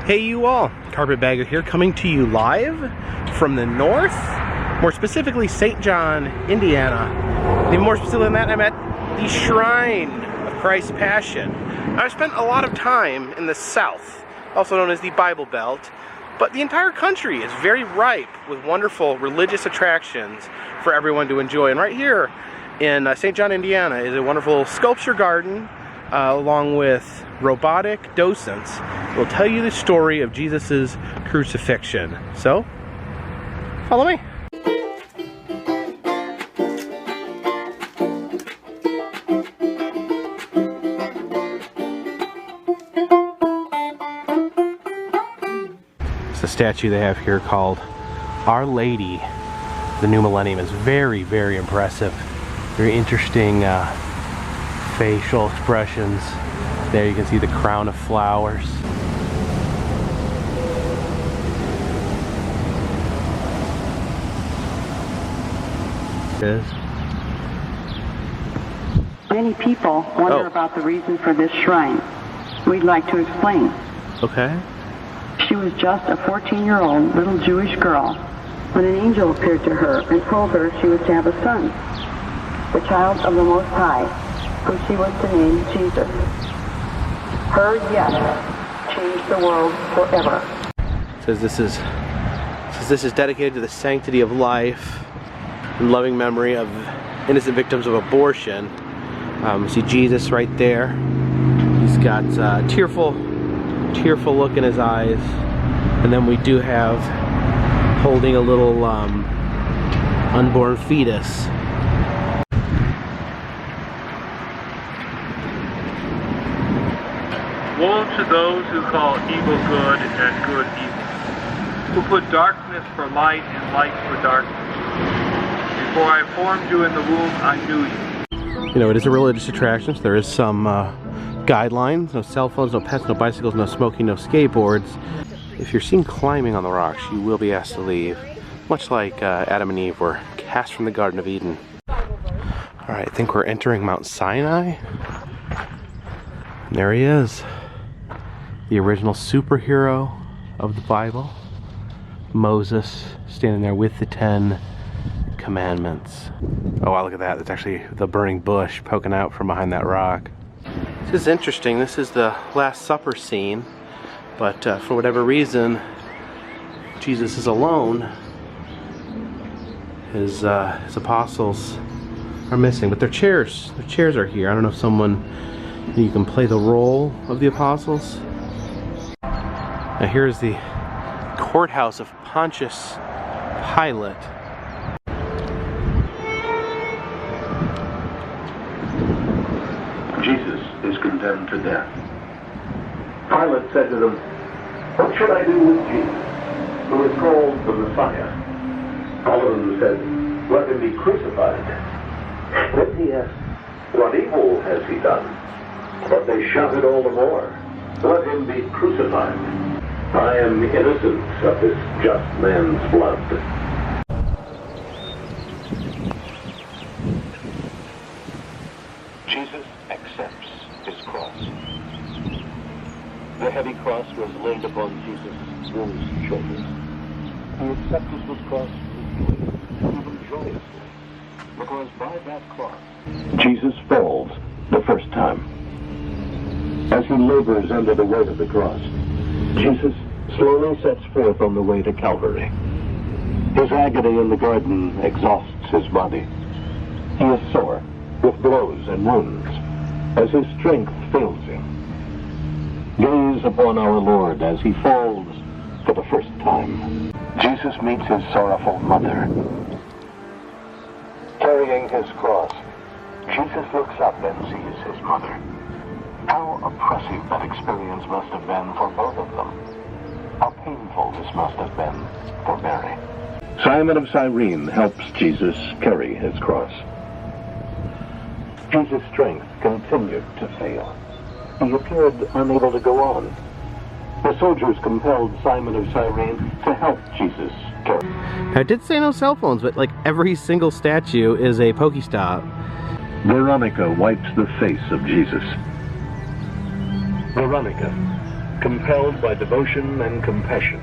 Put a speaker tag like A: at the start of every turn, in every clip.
A: Hey you all, Carpetbagger here, coming to you live from the north, more specifically St. John, Indiana. Even more specifically than that, I'm at the Shrine of Christ's Passion. I've spent a lot of time in the south, also known as the Bible Belt, but the entire country is very ripe with wonderful religious attractions for everyone to enjoy. And right here in St. John, Indiana is a wonderful sculpture garden along with robotic docents will tell you the story of Jesus' crucifixion. So, follow me. It's a statue they have here called Our Lady the New Millennium. Is very, very impressive. Very interesting facial expressions. There you can see the crown of flowers.
B: Many people wonder about the reason for this shrine. We'd like to explain.
A: Okay.
B: She was just a 14-year-old little Jewish girl when an angel appeared to her and told her she was to have a son, the child of the Most High, who she was to name Jesus. Her yes changed the world forever.
A: It says this is dedicated to the sanctity of life and loving memory of innocent victims of abortion. You see Jesus right there. He's got tearful look in his eyes, and then we do have holding a little unborn fetus.
C: Woe to those who call evil good and good evil, who put darkness for light and light for darkness. Before I formed you in the womb, I knew you.
A: You know, it is a religious attraction, so there is some guidelines. No cell phones, no pets, no bicycles, no smoking, no skateboards. If you're seen climbing on the rocks, you will be asked to leave. Much like Adam and Eve were cast from the Garden of Eden. Alright, I think we're entering Mount Sinai. And there he is. The original superhero of the Bible. Moses standing there with the 10 Commandments. Oh wow, look at that. That's actually the burning bush poking out from behind that rock. This is interesting. This is the Last Supper scene, but for whatever reason, Jesus is alone. His apostles are missing, but their chairs are here. I don't know if you can play the role of the apostles. Now here's the courthouse of Pontius Pilate.
D: Jesus is condemned to death. Pilate said to them, "What should I do with Jesus, who is called the Messiah?" All of them said, "Let him be crucified." Then he asked, "What evil has he done?" But they shouted all the more, "Let him be crucified. I am innocent of this just man's blood." Jesus accepts his cross. The heavy cross was laid upon Jesus' bruised shoulders. He accepted his cross even joyously, because by that cross, Jesus falls the first time. As he labors under the weight of the cross, Jesus slowly sets forth on the way to Calvary. His agony in the garden exhausts his body. He is sore with blows and wounds as his strength fails him. Gaze upon our Lord as he falls for the first time. Jesus meets his sorrowful mother. Carrying his cross, Jesus looks up and sees his mother. How oppressive that experience must have been for both of them. How painful this must have been for Mary. Simon of Cyrene helps Jesus carry his cross. Jesus' strength continued to fail. He appeared unable to go on. The soldiers compelled Simon of Cyrene to help Jesus carry.
A: I did say no cell phones, but like every single statue is a Pokestop.
D: Veronica wipes the face of Jesus. Veronica compelled by devotion and compassion,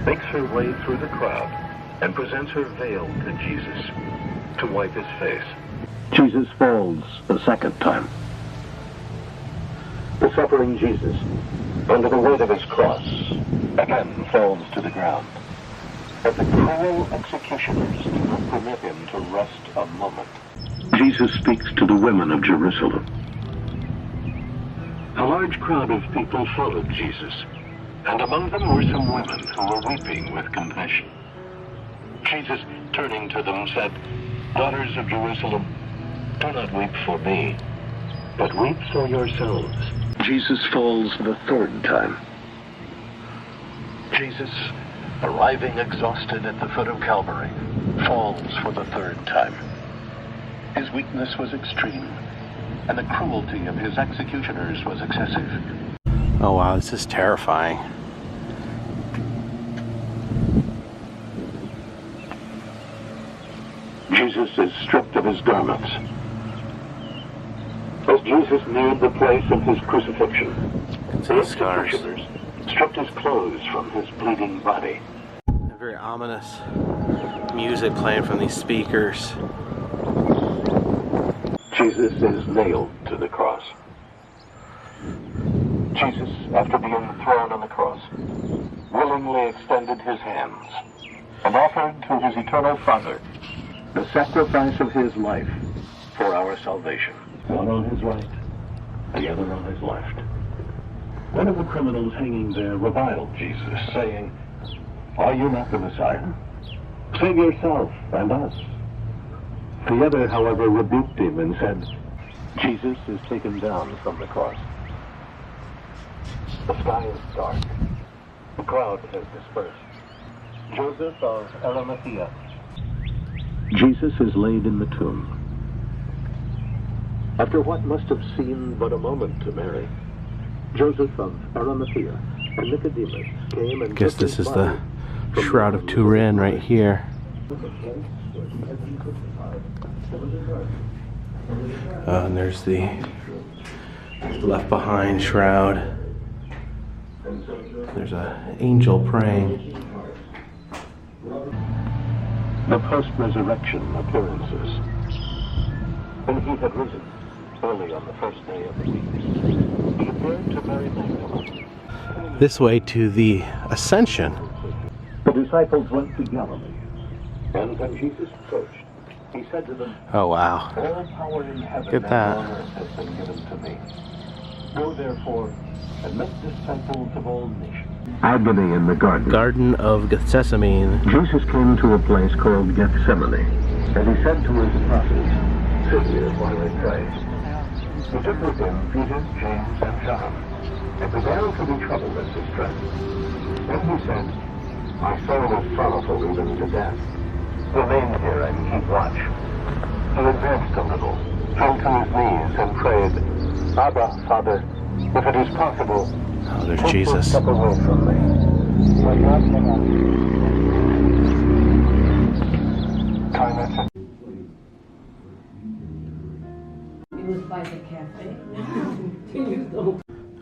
D: makes her way through the crowd and presents her veil to Jesus to wipe his face. Jesus falls a second time. The suffering Jesus, under the weight of his cross, again falls to the ground. But the cruel executioners do not permit him to rest a moment. Jesus speaks to the women of Jerusalem. A large crowd of people followed Jesus, and among them were some women who were weeping with compassion. Jesus, turning to them, said, "Daughters of Jerusalem, do not weep for me, but weep for yourselves." Jesus falls the third time. Jesus, arriving exhausted at the foot of Calvary, falls for the third time. His weakness was extreme, and the cruelty of his executioners was excessive.
A: Oh wow, this is terrifying.
D: Jesus is stripped of his garments. As Jesus neared the place of his crucifixion, the executioners stripped his clothes from his bleeding body.
A: Very ominous music playing from these speakers.
D: Jesus is nailed to the cross. Jesus, after being thrown on the cross, willingly extended his hands and offered to his eternal Father the sacrifice of his life for our salvation. One on his right, the other on his left. One of the criminals hanging there reviled Jesus, saying, "Are you not the Messiah? Save yourself and us." The other, however, rebuked him and said, "Jesus is taken down from the cross. The sky is dark. The crowd has dispersed. Joseph of Arimathea." Jesus is laid in the tomb. After what must have seemed but a moment to Mary, Joseph of Arimathea and Nicodemus came and
A: Guess this is the Shroud of Turin right here. And there's the Left Behind shroud. There's an angel praying.
D: The post-resurrection appearances. When he had risen, early on the first day of the week, he appeared to Mary Magdalene.
A: This way to the Ascension.
D: The disciples went to Galilee, and when Jesus approached, he said to them,
A: Oh wow.
D: "All power in heaven
A: Look at
D: and
A: that.
D: on earth has been given to me. Go therefore and make disciples of all nations." Agony in the garden.
A: Garden of Gethsemane.
D: Jesus came to a place called Gethsemane, and he said to his apostles, "Sit here while I pray." He took with him Peter, James, and John, and began to be troubled and distressed. Then he said, "My soul is sorrowful even to death. Remain here and keep watch." He advanced a little, fell to his knees, and prayed, "Abba, Father, if it is possible,
A: Oh, there's
D: take this
A: Jesus.
D: cup away from me. But not from us." Time at
E: It was by the cafe.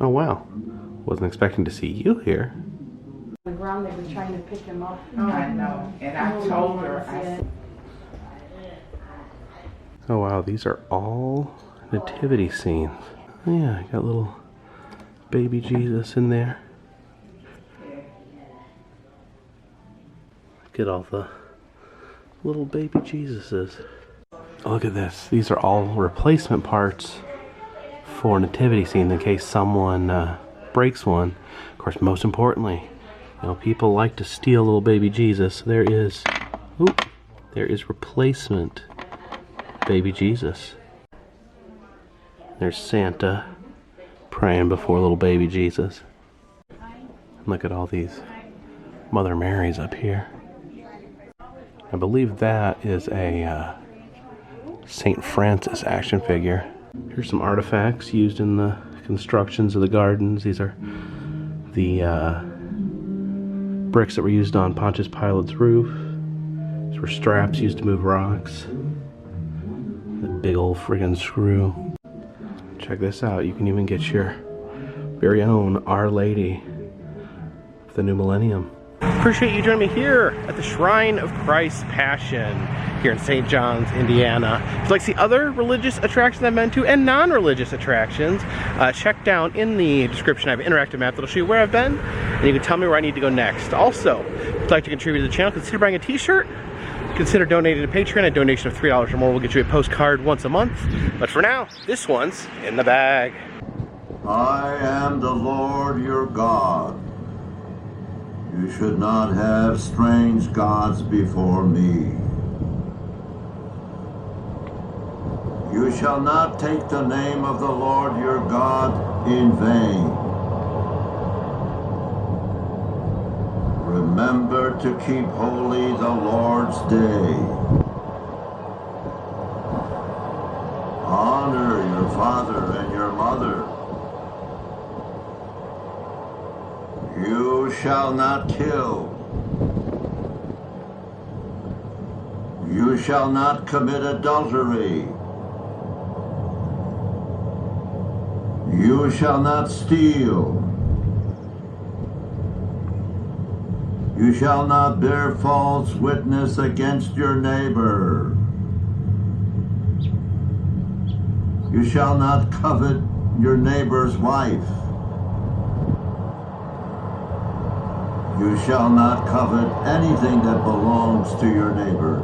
A: Oh wow. Wasn't expecting to see you here.
E: On the ground, they were trying to pick him up.
F: Oh, I know. And I told her,
A: Oh wow, these are all nativity scenes. Yeah, I got little baby Jesus in there. Get all the little baby Jesuses. Oh, look at this. These are all replacement parts for nativity scene in case someone breaks one. Of course, most importantly, you know, people like to steal little baby Jesus. There is replacement baby Jesus. There's Santa praying before little baby Jesus. Look at all these Mother Marys up here. I believe that is a St. Francis action figure. Here's some artifacts used in the constructions of the gardens. These are the bricks that were used on Pontius Pilate's roof. These were straps used to move rocks. The big old friggin' screw. Check this out. You can even get your very own Our Lady the New Millennium. Appreciate you joining me here at the Shrine of Christ's Passion here in St. John's, Indiana. If you'd like to see other religious attractions I've been to and non-religious attractions, check down in the description. I have an interactive map that'll show you where I've been, and you can tell me where I need to go next. Also, if you'd like to contribute to the channel, consider buying a t-shirt. Consider donating to Patreon. A donation of $3 or more will get you a postcard once a month. But for now, this one's in the bag.
G: I am the Lord your God. You should not have strange gods before me. You shall not take the name of the Lord your God in vain. Remember to keep holy the Lord's day. Honor your father and your mother. You shall not kill. You shall not commit adultery. You shall not steal. You shall not bear false witness against your neighbor. You shall not covet your neighbor's wife. You shall not covet anything that belongs to your neighbor.